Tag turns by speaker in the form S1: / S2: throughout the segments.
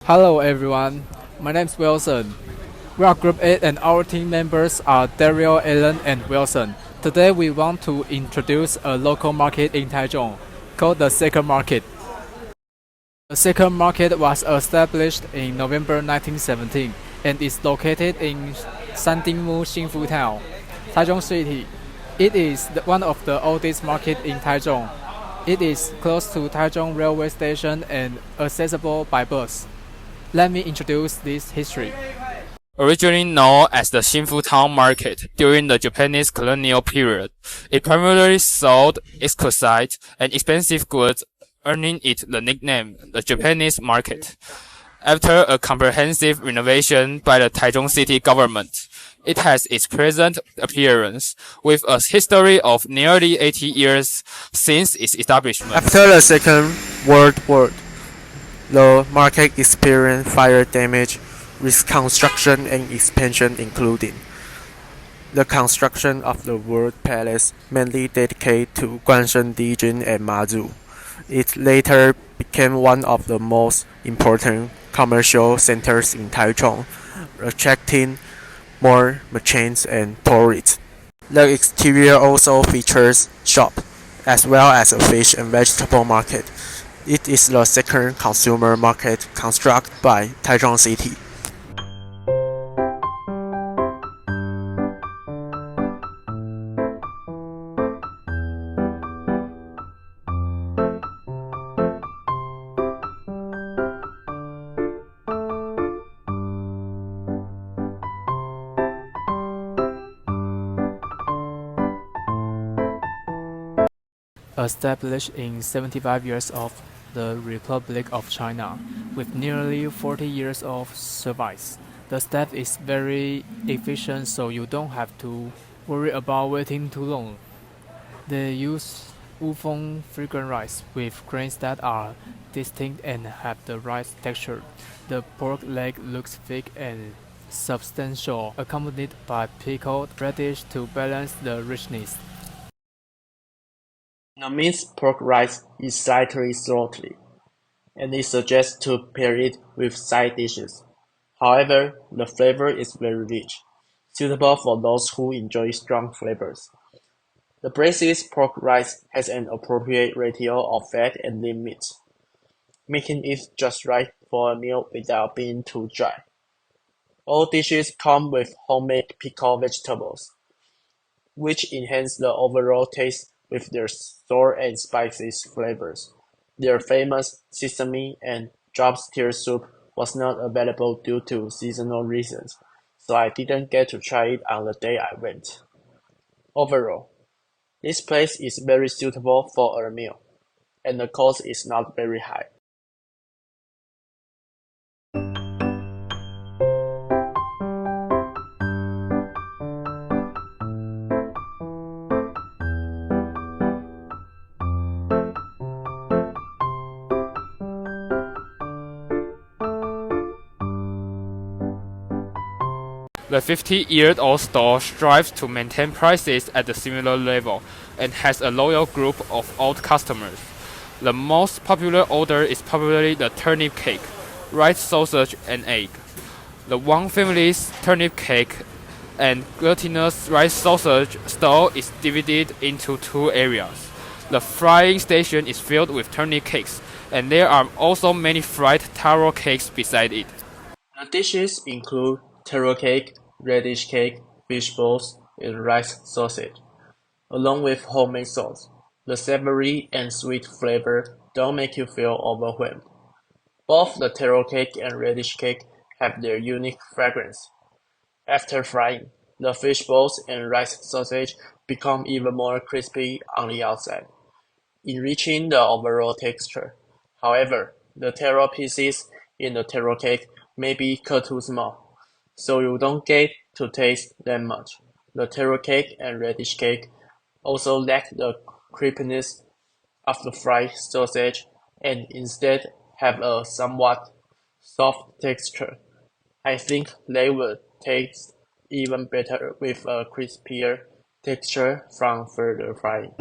S1: Hello everyone, my name is Wilson. We are Group 8 and our team members are Daryl, Alan, and Wilson. Today we want to introduce a local market in Taichung called the Second Market. The Second Market was established in November 1917 and is located in Sandingmu Xinfu Town, Taichung City. It is one of the oldest markets in Taichung. It is close to Taichung Railway Station and accessible by bus. Let me introduce this history.
S2: Originally known as the Xinfu Town Market during the Japanese colonial period, it primarily sold exquisite and expensive goods, earning it the nickname the Japanese Market. After a comprehensive renovation by the Taichung City government, it has its present appearance, with a history of nearly 80 years since its establishment.
S3: After the Second World War, the market experienced fire damage, reconstruction and expansion including the construction of the World Palace, mainly dedicated to Guanshen region and Mazu. It later became one of the most important commercial centers in Taichung, attracting more merchants and tourists. The exterior also features shop, as well as a fish and vegetable market. It is the second consumer market constructed by Taichung City.
S1: Established in 75 years of the Republic of China, with nearly 40 years of service. The staff is very efficient, so you don't have to worry about waiting too long. They use Wufeng fragrant rice with grains that are distinct and have the right texture. The pork leg looks thick and substantial, accompanied by pickled radish to balance the richness.
S4: The minced pork rice is slightly salty, and is suggested to pair it with side dishes. However, the flavor is very rich, suitable for those who enjoy strong flavors. The braised pork rice has an appropriate ratio of fat and lean meat, making it just right for a meal without being too dry. All dishes come with homemade pickled vegetables, which enhance the overall taste with their sour and spicy flavors. Their famous sesame and drumstick soup was not available due to seasonal reasons, so I didn't get to try it on the day I went. Overall, this place is very suitable for a meal, and the cost is not very high.
S2: The 50-year-old store strives to maintain prices at a similar level and has a loyal group of old customers. The most popular order is probably the turnip cake, rice sausage, and egg. The Wang family's turnip cake and glutinous rice sausage stall is divided into two areas. The frying station is filled with turnip cakes, and there are also many fried taro cakes beside it.
S4: The dishes include taro cake, radish cake, fish balls, and rice sausage, along with homemade sauce. The savory and sweet flavor don't make you feel overwhelmed. Both the taro cake and radish cake have their unique fragrance. After frying, the fish balls and rice sausage become even more crispy on the outside, enriching the overall texture. However, the taro pieces in the taro cake may be cut too small, so you don't get to taste that much. The taro cake and radish cake also lack the crispiness of the fried sausage and instead have a somewhat soft texture. I think they would taste even better with a crispier texture from further frying.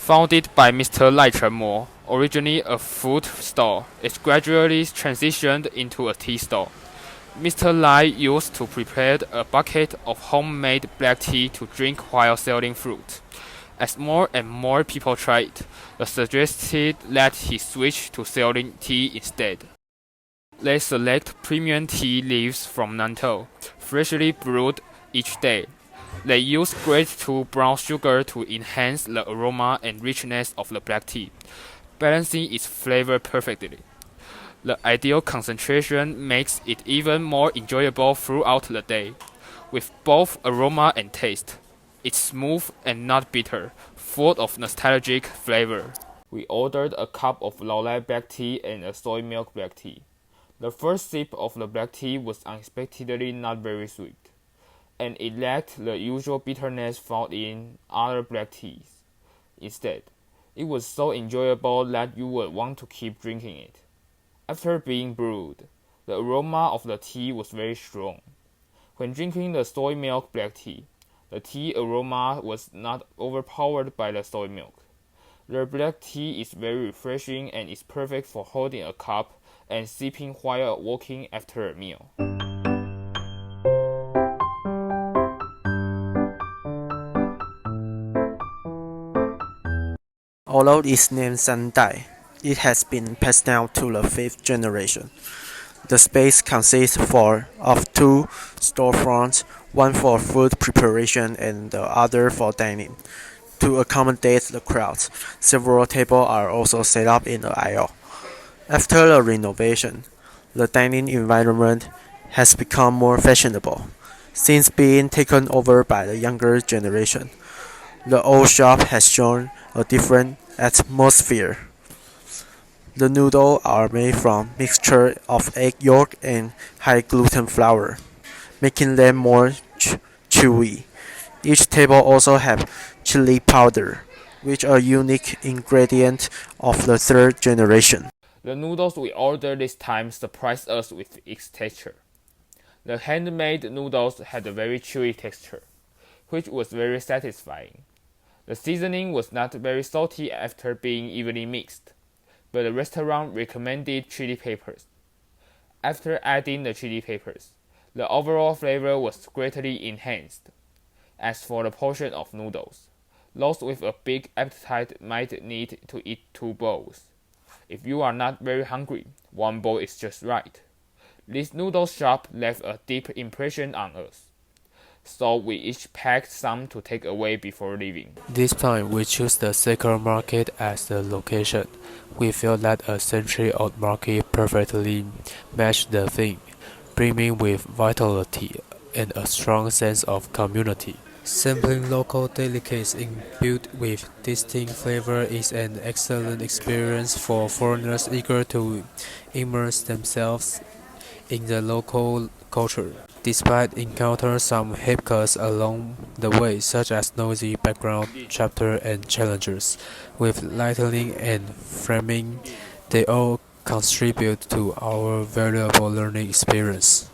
S2: Founded by Mr. Lai Chenmo, originally a food store, it gradually transitioned into a tea store. Mr. Lai used to prepare a bucket of homemade black tea to drink while selling fruit. As more and more people tried it, they suggested that he switch to selling tea instead. They select premium tea leaves from Nantou, freshly brewed each day. They use grade 2 brown sugar to enhance the aroma and richness of the black tea, balancing its flavor perfectly. The ideal concentration makes it even more enjoyable throughout the day, with both aroma and taste. It's smooth and not bitter, full of nostalgic flavor. We ordered a cup of Laolai black tea and a soy milk black tea. The first sip of the black tea was unexpectedly not very sweet, and it lacked the usual bitterness found in other black teas. Instead, it was so enjoyable that you would want to keep drinking it. After being brewed, the aroma of the tea was very strong. When drinking the soy milk black tea, the tea aroma was not overpowered by the soy milk. The black tea is very refreshing and is perfect for holding a cup and sipping while walking after a meal.
S3: Although it's named Sandai, it has been passed down to the 5th generation. The space consists of 2 storefronts, one for food preparation and the other for dining. To accommodate the crowds, several tables are also set up in the aisle. After the renovation, the dining environment has become more fashionable, since being taken over by the younger generation. The old shop has shown a different atmosphere. The noodles are made from mixture of egg yolk and high gluten flour, making them more chewy. Each table also have chili powder, which are unique ingredient of the 3rd generation.
S2: The noodles we ordered this time surprised us with its texture. The handmade noodles had a very chewy texture, which was very satisfying. The seasoning was not very salty after being evenly mixed, but the restaurant recommended chili peppers. After adding the chili peppers, the overall flavor was greatly enhanced. As for the portion of noodles, those with a big appetite might need to eat 2 bowls. If you are not very hungry, 1 bowl is just right. This noodle shop left a deep impression on us, so we each packed some to take away before leaving.
S1: This time we choose the Sacred Market as the location. We feel that a century-old market perfectly matched the theme, brimming with vitality and a strong sense of community. Sampling local delicacies imbued with distinct flavor is an excellent experience for foreigners eager to immerse themselves in the local culture. Despite encountering some hiccups along the way, such as noisy background chapter and challenges with lighting and framing, they all contribute to our valuable learning experience.